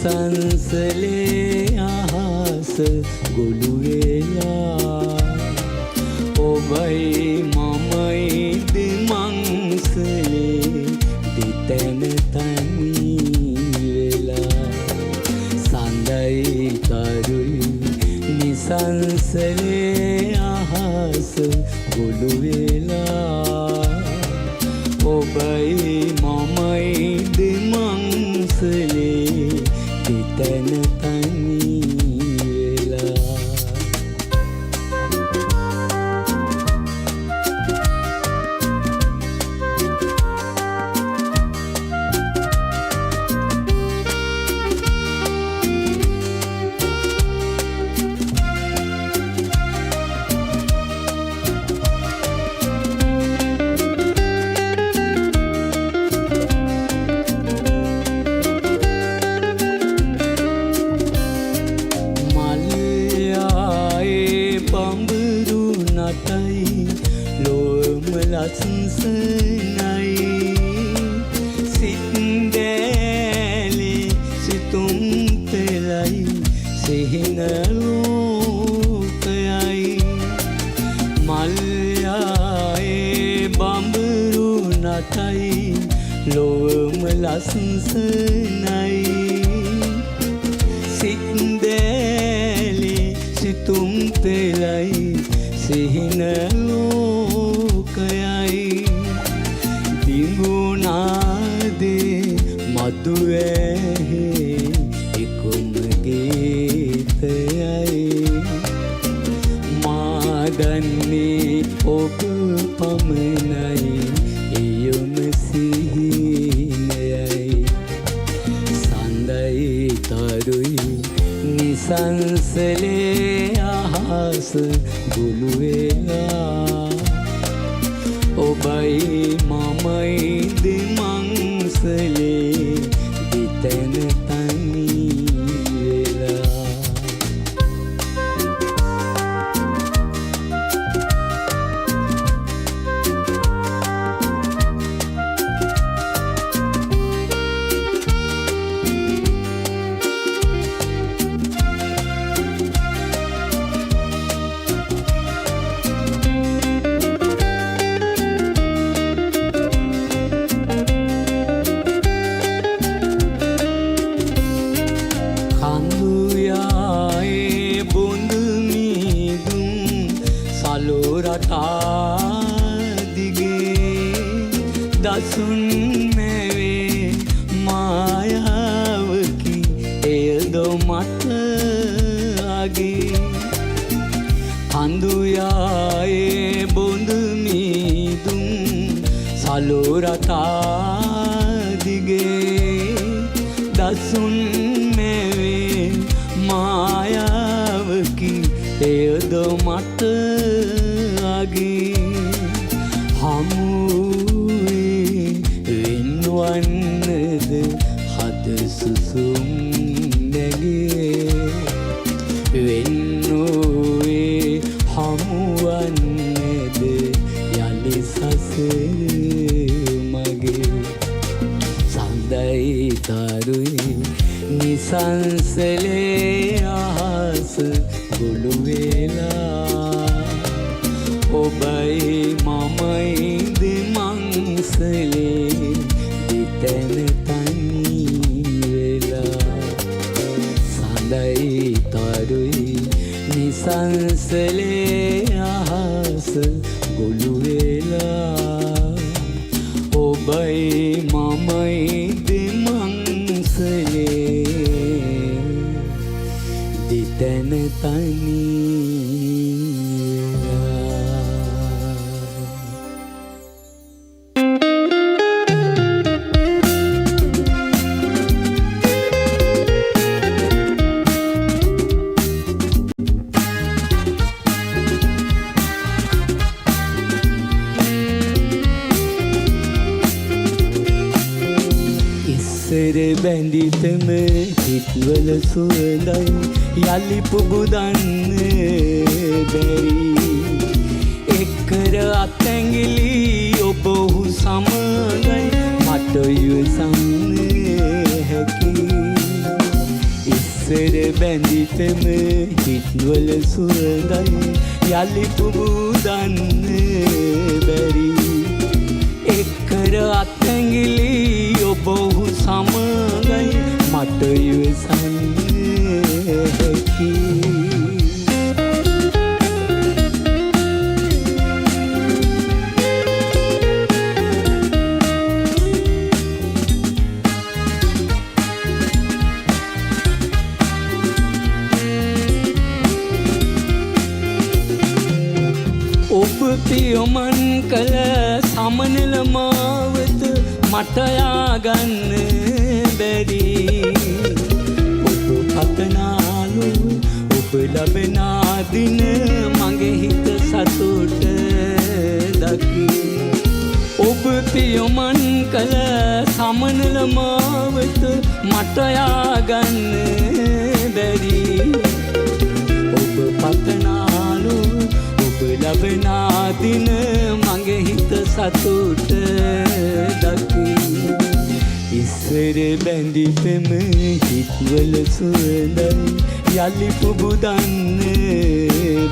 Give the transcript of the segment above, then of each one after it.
නිසංසලේ අහස ගොළු වෙලා ඔබයි මමයි දෙමංසලේ දෙතැන තනි වෙලා සඳයි තරුයි නිසංසලේ අහස ගොළු වෙලා ඔබයි මමයි දෙමංසලේ දෙතැන තනි වෙලා ලොවම ලස්සනයි සිත්දැලි සිතුම් පෙළයි සිහින ලෝකයයි දිඟුනාදේ මధు ඇහි එකුම ගීතයයි මා දන්නේ ඔබ පමණයි එයම සිහිනයයි සඳයි තරුයි නිසංසලේ අහස ගොළු වෙලා ඔබයි මමයි දෙමංසලේ දෙතැන තනි වෙලා දසුන් මෙවේ මායාවකි එයද මට අගේ කඳුයායේ බොඳ මීදුම් සලෝරතා දිගේ දසුන් මෙවේ මායාවකි එයද මට අගේ වන්නද හද සුසුම් නැගේ වෙන්නෝවේ හමුවන්නද යලි සසර මගේ සඳයි තරුයි නිසංසලේ අහස ගොළු වෙලා ඔබයි මමයි දෙමංසලේ දෙතැන තනි වෙලා සඳයි තරුයි නිසංසලේ අහස ගොළු වෙලා ඔබයි මමයි දෙමංසලේ දෙතැන තනි බැඳිතම හිත්වල සුවඳයි යලි පුබුදන්න බැරි එක්කර අත්ඇඟිලි ඔබ ඔහු සමගයි මට යුසන්න හැකි බැඳිතම හිත්වල සුවඳයි යලි පුබුදන්න බැරි එක්කර අත්ඇඟිලි ඔබ ඔහු සමගයි මට ඉවසන්න හැකි ඔබ පියමන් කළ සමනල මාවත මට යාගන්න බැරි ඔබ පතනාලු ඔබ ලබනා දින මගේ හිත සතුට දකි ඔබ පියමන් කළ සමනල මාවත මට යාගන්න බැරි ඔබ පතනාලු ලබනා දින මගේ හිත සතුට දකි ඉස්සර බැඳිතම හිත්වල සුවඳයි යලි පුබුදන්න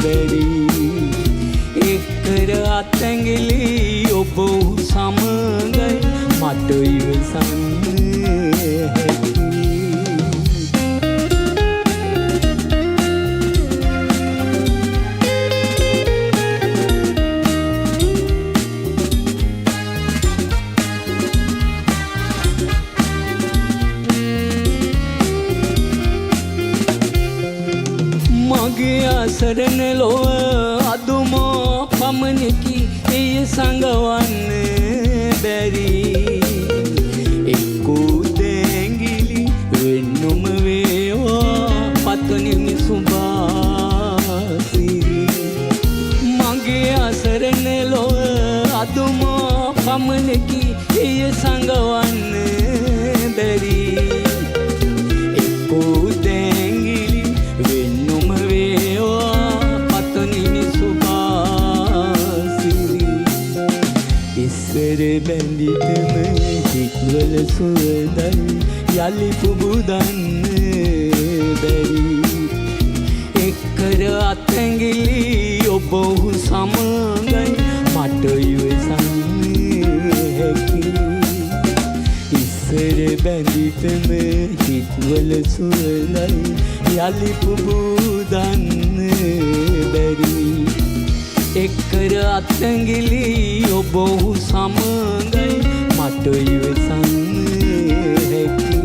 බැරි එක්කර අත්ඇඟිලි ඔබ ඔහු සමගයි මට ඉවසන්න හැකි මගේ අසරණ ලොව අදුමෝ පමණකි එය සඟවන්න බැරි එක්කෝ දැංගිලි වෙන්නොම වේවා පතනෙමි සුභාසිරි මගේ අසරණ ලොව අදුමෝ පමණකි එය සඟවන්න බැරි එක්කෝ දැංගිලි වෙන්නොම වේවා පතනිනි සුභාසිරි ඉස්සර බැඳිතම හිත්වල සුවඳයි යලි පුබුදන්න බැරි එක්කර අත්ඇඟිලි ඔබ ඔහු සමගයි මට ඉවසන්න හැකි ඉස්සර බැඳිතම හිත්වල සුවඳයි යලි පුබුදන්න බැරි එක්කර අත්ඇඟිලි ඔබ ඔහු සමගයි මට ඉවසන්න හැකි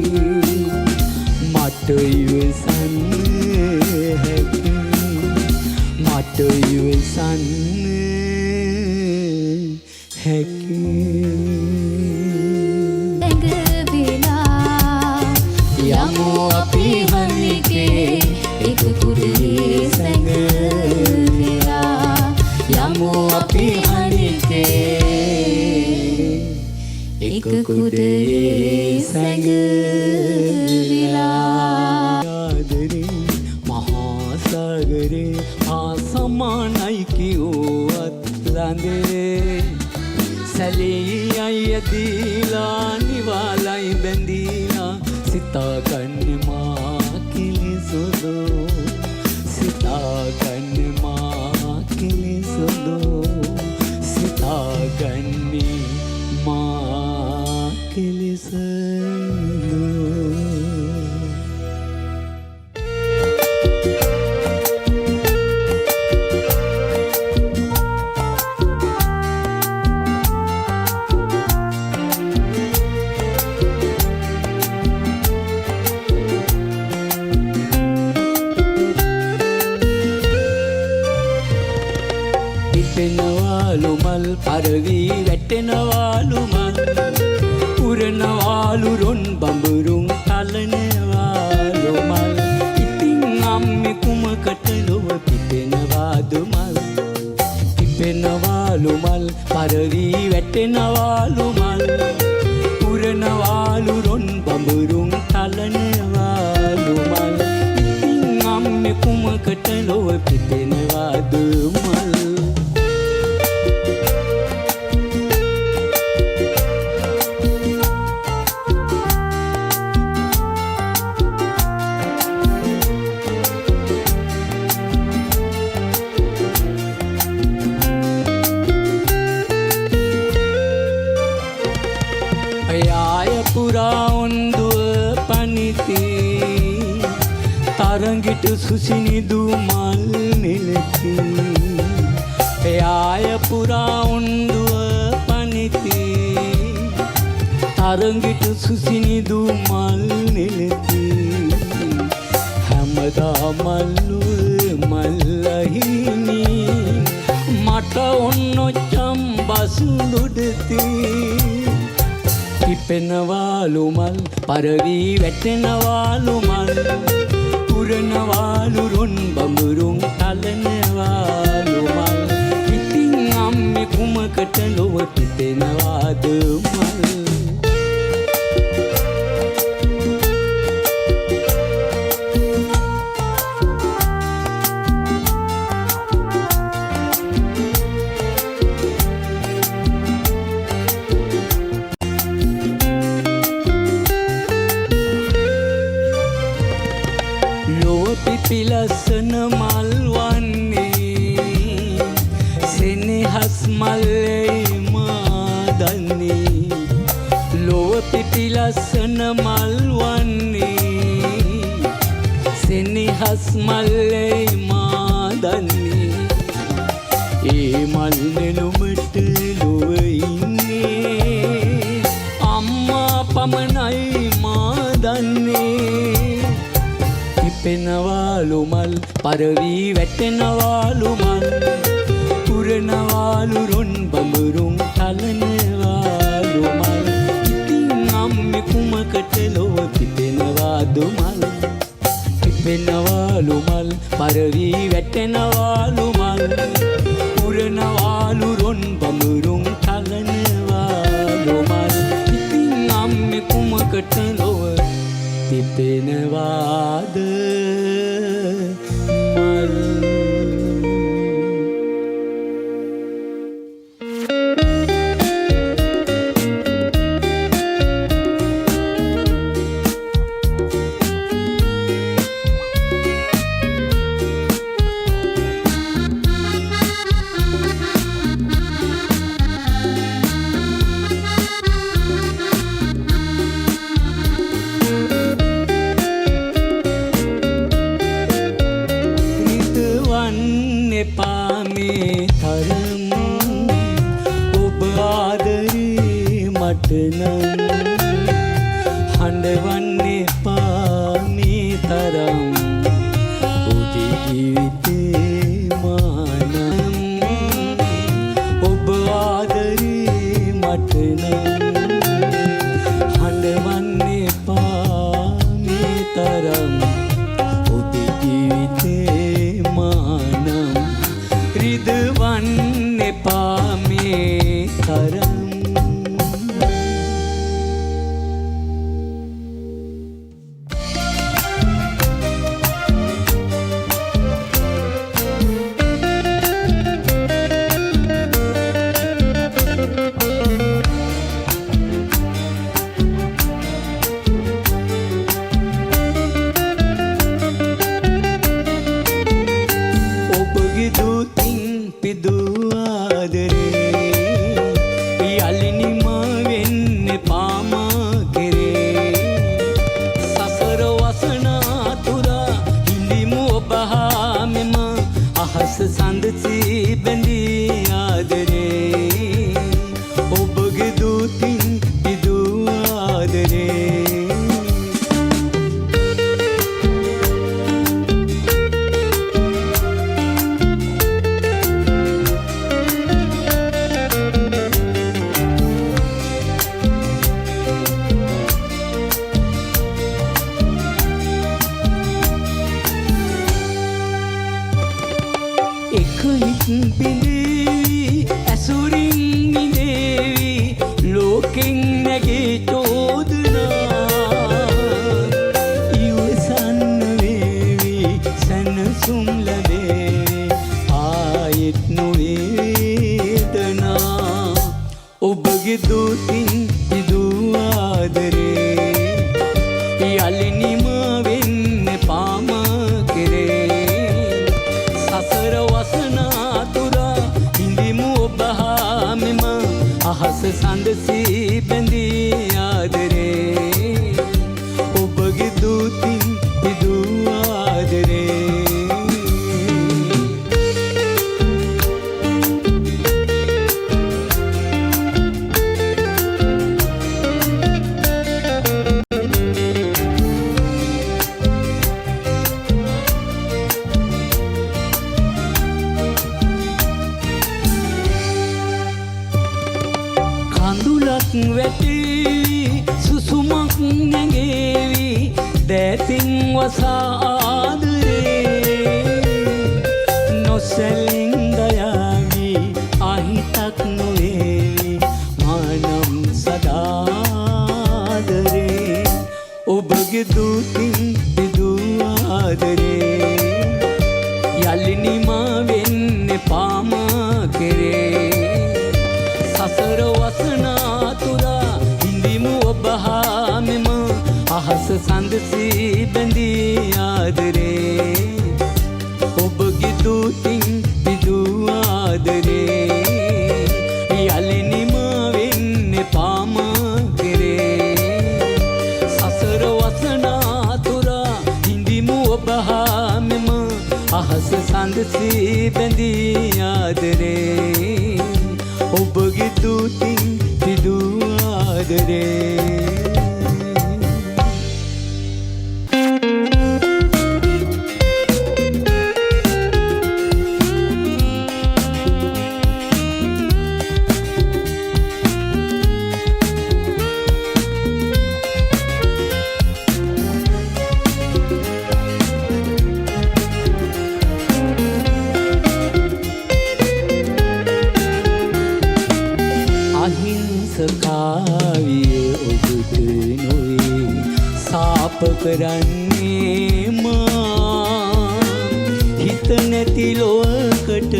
මට ඉවසන්න හැකි මට ඉවසන්න හැකි යමු අපි හනිකේ එක කුඩේ සැඟවිලා යමු අපි හනිකේ එක කුඩේ සැඟවිලා ආදරේ මහා සාගරේ ආසමානයි කිව්වත් ළඟේ සැලී අය දීලා නිවාලයි බැඳීලා සිතාගන්න මා කිලිසොදු සිතාගන්න මා කිලිසොදු සිතාගන්නේ මා කිලිසොදු මල් පරවී වැටෙනවාලු මල් උරනවාලු රොන් බඹරුන් තලනවාලු මල් ඉතින් අම්මෙ කුමකට ලොව පිපෙනවාදු මල් පිපෙනවාලු මල් පරවී වැටෙනවාලු මල් උරනවාලු රොන් බඹරුන් තලනවාලු මල් ඉතින් අම්මෙ කුමකට ලොව පිපෙනවාදු මල් තරඟිට සුසිනිදු මල් නෙලති එයාය පුරා උන්දුව පනිති තරඟිට සුසිනිදු මල් නෙලති හැමදා මල්ලුව මල්ලහිනි මට ඔන්නොච්චම් බස්ලුඩති කිපෙනවාලු මල් පරවී වැටෙනවාලු මල් පුරනවාලු රුන් බඹරුන් තලනවාලු මල් ඉතින් අම්මේ කුමකට ලොව පිපෙනවාද මල් පිලසන මල් වන්නේ සෙනෙහස් මල්ලේ මාදන්නේ ලොව පිපිලසන මල් වන්නේ සෙනෙහස් මල්ලේ මාදන්නේ ඒ මල් නෙළුමට ලොව ඉන්නේ අම්මා පමණයි මාදන්නේ පිපෙනවාලු මල් පරවී වැටෙනවාලු මල් පුරනවාලු රුන් බඹරුන් තලනවාලු මල් ඉතින් අම්මේ කුමකට ලොව පිපෙනවාදු මල් පිපෙනවාලු මල් පරවී වැටෙනවාලු මල් පුරනවාලු රුන් බඹරුන් තලනවාලු මල් ඉතින් අම්මේ කුමකට ලොව පිපෙනවාද මල් පාමේ තරම් ඔබ ආදරේ මට නම් හඬවන්නේ පාමේ තරම් ඔබේ ජීවිතේ මානම් ඔබ ආදරේ මට නම් හඬවන්නේ පාමේ තරම් ඔබේ ජීවිතේ මානම් රිදවන්න එපා මේ තරම් ඔබගේ දූතින් පිදුආදරේ යලිනිම වෙන්න පාමා කෙරේ සසර වසනා තුරා හිඳිමු ඔබ හා මෙම අහස සඳසී බැඳී ආදරේ ඔබගේ දූතින් පිදුආදරේ බිඳී ඇසුරින් නිදේවි ලෝකෙන් නැගේ චෝදනා ඉවසන්න වේවි සැනසුම් ලැබේවි ආයෙත් නොවේදනා ඔබගේ දූතින් පිදූ ආදරේ යලිනිම වෙන්න පාමා කෙරේ සසර වසනා තුරා හිඳිමු ඔබ හා මෙම අහස සඳසී බැඳී ආදරේ ඔබගේ දූතින් පිදූ ආදරේ සාදරේ නොසැලින් දයාවි අහිතක් නොවේවි මානම් සදාදරේ ඔබගේ දුකින් පිදුව ආදරේ යලි නිමා වෙන්න පාමා කෙරේ සසර වසනාතුරා හිඳිමු ඔබ හා මෙම අහස සඳසී බැඳී ආදරේ ඔබගේ දුකින් පිදුව ආදරේ යලි නිමා වෙන්න පාමා කෙරේ සසර වසනාතුරා හිඳිමු ඔබ හා මෙම අහස සඳසී බැඳී ආදරේ ඔබගේ දුකින් පිදුව ආදරේ අහිංසකාවිය ඔබට නොවේ සාප කරන්නේ මා හිත නැති ලොවකට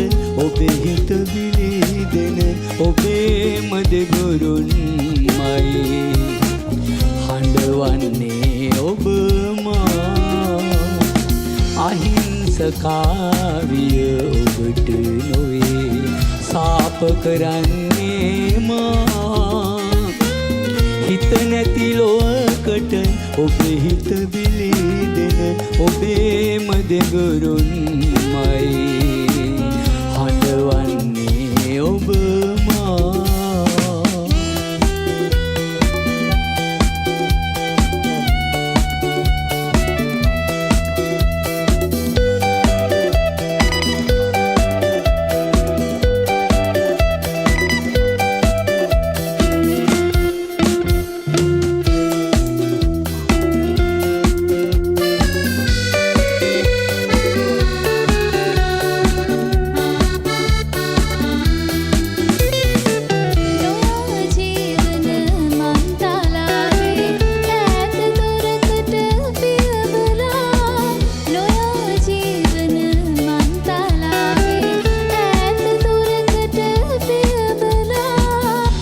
ඔබේ හිත විලිදෙන ඔබේම දෙගුරුන්මයි හඬවන්නේ ඔබ මා අහිංසකාවිය ඔබට නොවේ සාප කරන්නේ මා හිත නැති ලොවකට ඔබේ හිත විලිදෙන ඔබේම දෙගුරුන්මයි හඬවන්නේ ඔබ මා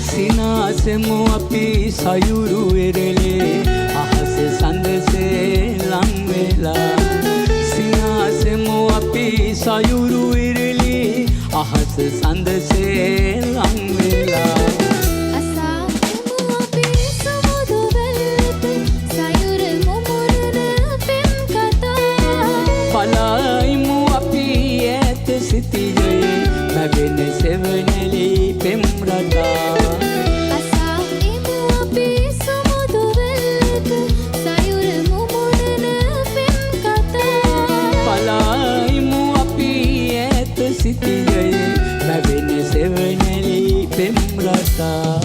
සිනාසෙමු අපි සයුරු එරළේ අහස සඳසේ ලං වෙලා සිනාසෙමු අපි සයුරු එරළේ අහස සඳසේ ලං වෙලා පලායිමු අපි ඈත සිටියේ නැගෙන සෙවණැලි පෙම් රටා සිටියේ නැගෙන සෙවණැලි පෙම් රටා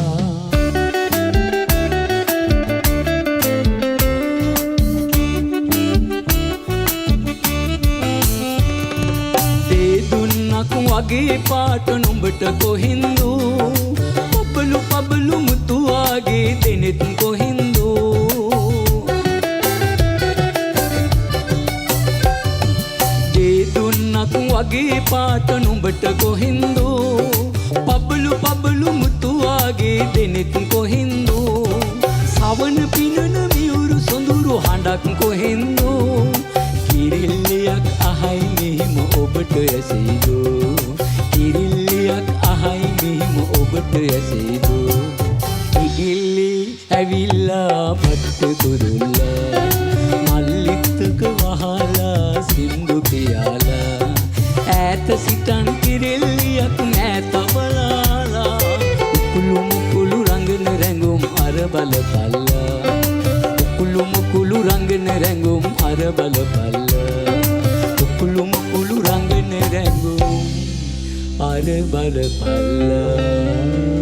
දෙදුන්නක් වගේ පාට නුඹට කොහින්දු පබලු පබලු මුතු වගේ දෙනෙත් කොහින්දු දෙදුන්නක් වගේ පාට නුඹට කොහින්දු පබලු පබලු මුතු වගේ දෙනෙත් කොහින්දු සවන පිනන මියුරු සොඳුරු හඬක් කොහින්දු කිරිල්ලියක් අහයි මෙහිම ඔබට ඇසීදු කිරිල්ලියක් අහයි මෙහිම ඔබට ඇසීදු ඉගිල්ලි ඇවිල්ලා පට්ට කුරුල්ලා මල්ලිත්තක වහලා සින්දු පියාලා ඈත සිටන් කිරිල්ලියක් මෑත බලාලා උකුළු මුකුළු රංගන රැඟුම් අර බලපල්ලා උකුළු මුකුළු රංගන රැඟුම් අර බලපල්ලා උකුළු මුකුළු රංගන රැඟුම් අර බලපල්ලා